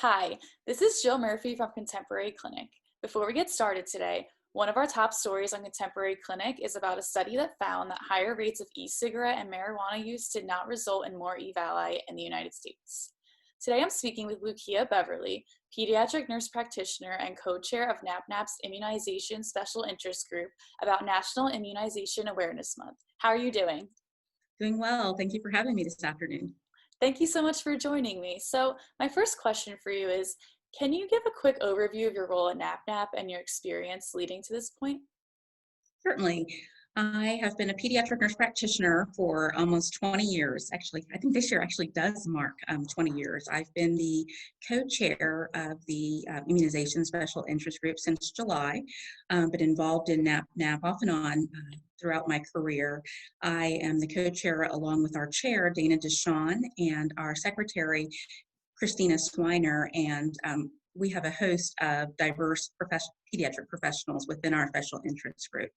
Hi, this is Jill Murphy from Contemporary Clinic. Before we get started today, one of our top stories on Contemporary Clinic is about a study that found that higher rates of e-cigarette and marijuana use did not result in more EVALI in the United States. Today I'm speaking with Lukia Beverly, pediatric nurse practitioner and co-chair of NAPNAP's Immunization Special Interest Group, about National Immunization Awareness Month. How are you doing? Doing well. Thank you for having me this afternoon. Thank you so much for joining me. So my first question for you is, can you give a quick overview of your role at NAPNAP and your experience leading to this point? Certainly. I have been a pediatric nurse practitioner for almost 20 years. Actually, I think this year actually does mark 20 years. I've been the co-chair of the Immunization Special Interest Group since July, but involved in NAPNAP off and on throughout my career. I am the co-chair along with our chair, Dana Deshawn, and our secretary, Christina Swiner, and we have a host of diverse pediatric professionals within our special interest group.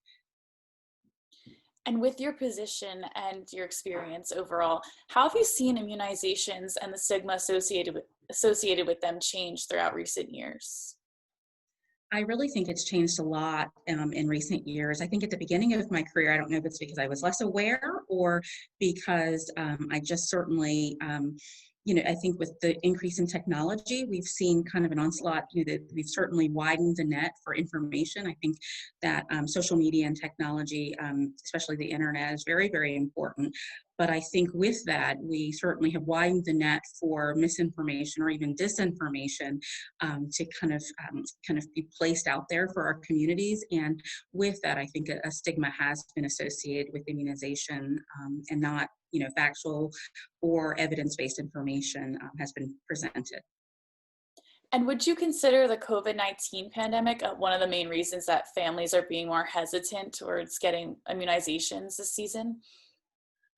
And with your position and your experience overall, how have you seen immunizations and the stigma associated with them change throughout recent years? I really think it's changed a lot in recent years. I think at the beginning of my career, I don't know if it's because I was less aware or because I just certainly, I think with the increase in technology, we've seen kind of an onslaught. That we've certainly widened the net for information. I think that social media and technology, especially the internet, is very, very important. But I think with that, we certainly have widened the net for misinformation or even disinformation to kind of be placed out there for our communities. And with that, I think a stigma has been associated with immunization and not, factual or evidence-based information has been presented. And would you consider the COVID-19 pandemic one of the main reasons that families are being more hesitant towards getting immunizations this season?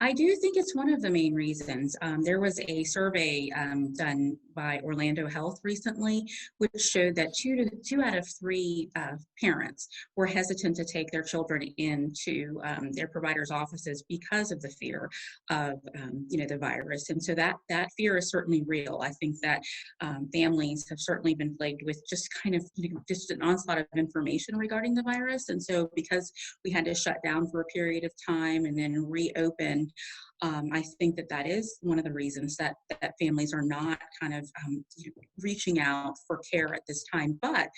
I do think it's one of the main reasons. There was a survey done by Orlando Health recently, which showed that two out of three parents were hesitant to take their children into their providers' offices because of the fear of the virus. And so that fear is certainly real. I think that families have certainly been plagued with just kind of just an onslaught of information regarding the virus. And so because we had to shut down for a period of time and then reopen, I think that is one of the reasons that families are not kind of reaching out for care at this time. But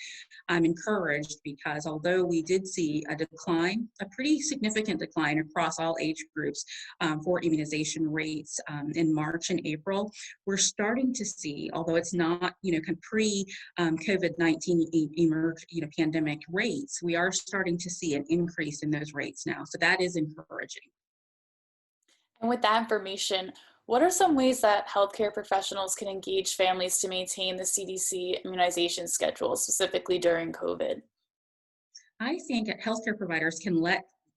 I'm encouraged because although we did see a decline, a pretty significant decline across all age groups for immunization rates in March and April, we're starting to see, although it's not pre-COVID-19 pandemic rates, we are starting to see an increase in those rates now. So that is encouraging. And with that information, what are some ways that healthcare professionals can engage families to maintain the CDC immunization schedule, specifically during COVID? I think healthcare providers can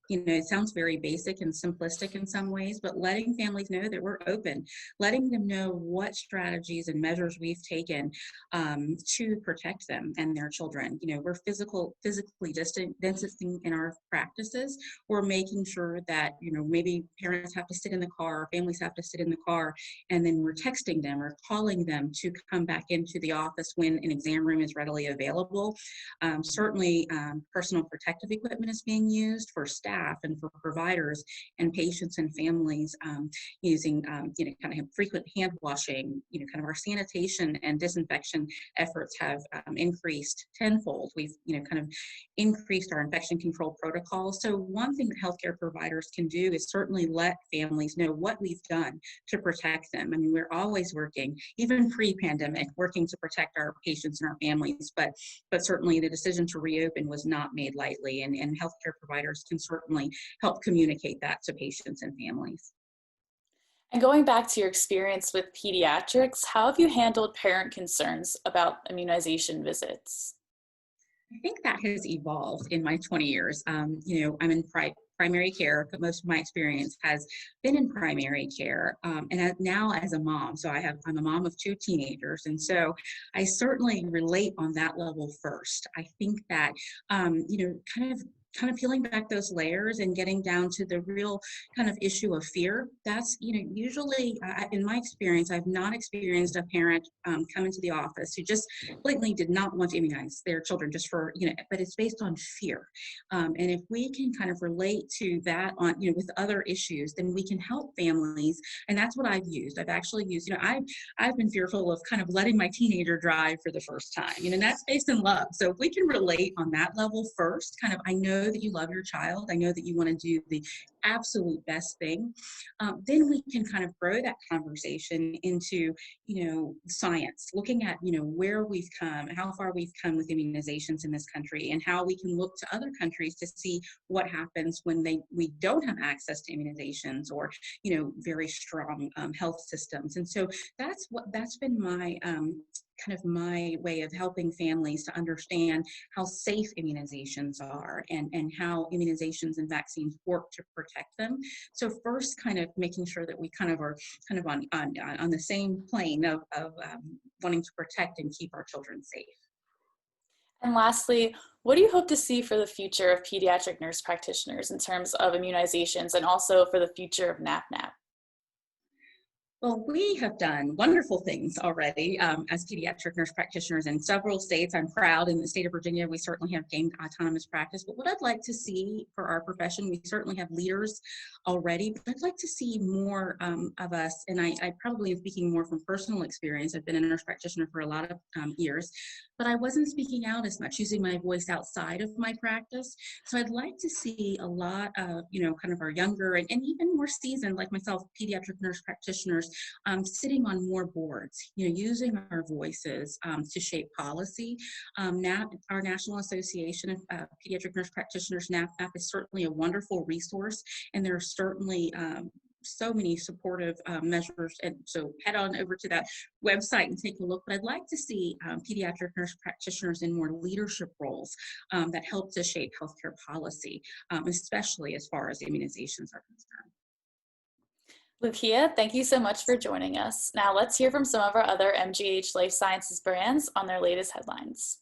it sounds very basic and simplistic in some ways, but letting families know that we're open, letting them know what strategies and measures we've taken to protect them and their children. We're physically distancing in our practices. We're making sure that, maybe parents have to sit in the car, or families have to sit in the car, and then we're texting them or calling them to come back into the office when an exam room is readily available. Certainly, personal protective equipment is being used for staff and for providers and patients and families using kind of frequent hand washing. Kind of our sanitation and disinfection efforts have increased tenfold. We've kind of increased our infection control protocols. So one thing that healthcare providers can do is certainly let families know what we've done to protect them. I mean, we're always working, even pre-pandemic, working to protect our patients and our families, but certainly the decision to reopen was not made lightly, and healthcare providers can certainly help communicate that to patients and families. And going back to your experience with pediatrics, how have you handled parent concerns about immunization visits? I think that has evolved in my 20 years. I'm in primary care, but most of my experience has been in primary care. And now as a mom, so I'm a mom of two teenagers. And so I certainly relate on that level first. I think that, kind of kind of peeling back those layers and getting down to the real kind of issue of fear. That's, usually in my experience, I've not experienced a parent come into the office who just blatantly did not want to immunize their children just for, but it's based on fear. And if we can kind of relate to that on, with other issues, then we can help families. And that's what I've used. I've actually used, I've been fearful of kind of letting my teenager drive for the first time, and that's based in love. So if we can relate on that level first, kind of, I know that you love your child, I know that you want to do the absolute best thing, then we can kind of grow that conversation into, science, looking at, where we've come, how far we've come with immunizations in this country, and how we can look to other countries to see what happens when we don't have access to immunizations or, very strong health systems. And so that's been my kind of my way of helping families to understand how safe immunizations are, and how immunizations and vaccines work to protect them. So first, kind of making sure that we kind of are kind of on the same plane of wanting to protect and keep our children safe. And lastly, what do you hope to see for the future of pediatric nurse practitioners in terms of immunizations, and also for the future of NAPNAP? Well, we have done wonderful things already as pediatric nurse practitioners in several states. I'm proud in the state of Virginia, we certainly have gained autonomous practice. But what I'd like to see for our profession, we certainly have leaders already, but I'd like to see more of us, and I probably am speaking more from personal experience. I've been a nurse practitioner for a lot of years, but I wasn't speaking out as much, using my voice outside of my practice. So I'd like to see a lot of, kind of our younger and even more seasoned, like myself, pediatric nurse practitioners, sitting on more boards, using our voices to shape policy. Our National Association of Pediatric Nurse Practitioners, NAPNAP, is certainly a wonderful resource, and there are certainly so many supportive measures. And so head on over to that website and take a look. But I'd like to see pediatric nurse practitioners in more leadership roles that help to shape healthcare policy, especially as far as immunizations are concerned. Lukia, thank you so much for joining us. Now let's hear from some of our other MGH Life Sciences brands on their latest headlines.